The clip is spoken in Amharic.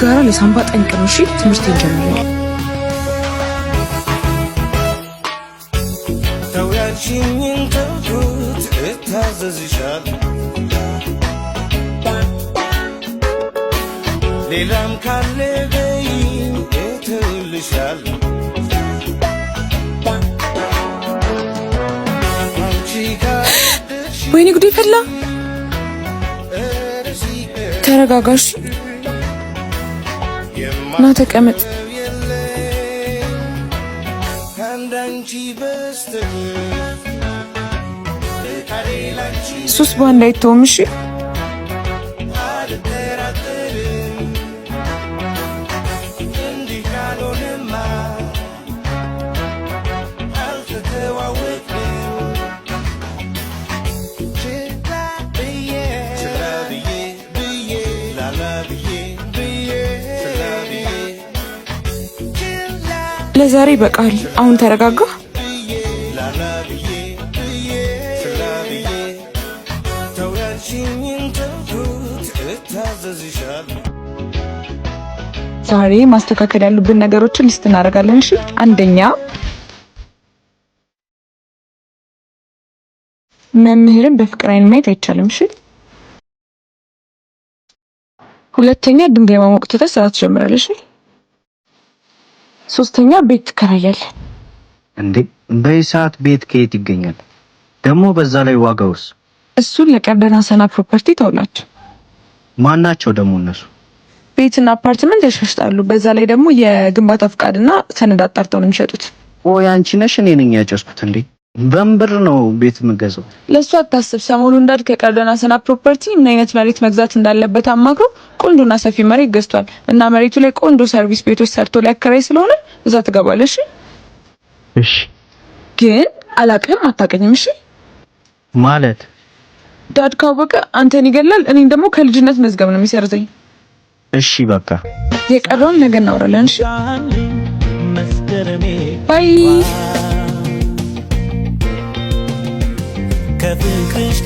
ሲጋራ ለሳምባ ጠንቅ ነው። እሺ ትምህርቴን ጀምሬ ተውያችኝን ተውኩት እታዘዝሻል ሌላም ካለ በይኝ እተውልሻል ወይኔ ጉዴ ፈላ። ተረጋጋሽ ና ተቀመጥ። ሱስ ባንድ አይተውም። እሺ ለዛሬ በቃል። አሁን ተረጋጋ። ዛሬ ማስተካከል ያሉብን ነገሮችን ሊስት እናደርጋለን። እሺ አንደኛ መምህርን በፍቅር አይን ማየት አይቻልም። እሺ ሁለተኛ ድንጋይ ማሞቅ ትተህ ስራ ትጀምራለሽ። ሶስተኛ ቤት ትከራያለህ። እንዴ በይሳት ቤት ከየት ይገኛል? ደግሞ በዛ ላይ ዋጋውስ? እሱን ለቀርደና ሰና ፕሮፐርቲ ተውላችሁ። ማናቸው ደግሞ እነሱ? ቤትና አፓርትመንት ያሻሽጣሉ። በዛ ላይ ደግሞ የግንባታ ፍቃድና ሰነድ አጣርተው ነው የሚሸጡት። ኦይ አንቺ ነሽ እኔ ነኝ ያጨስኩት እንዴ? በእምብር ነው ቤት የምገዛው። ለሱ አታስብ። ሰሞኑን እንዳል ከቀርደና ሰና ፕሮፐርቲ ምን አይነት መሬት መግዛት እንዳለበት አማክሮ ቆንጆና ሰፊ መሬት ገዝቷል እና መሬቱ ላይ ቆንጆ ሰርቪስ ቤቶች ሰርቶ ሊያከራይ ስለሆነ እዛ ትገባለሽ። እሺ ግን አላውቅም፣ አታውቅኝም። እሺ ማለት ዳድ ካወቀ አንተን ይገላል፣ እኔን ደግሞ ከልጅነት መዝገብ ነው የሚሰርዘኝ። እሺ በቃ የቀረውን ነገር እናወራለን። እሺ ባይ ከፍቅርሽ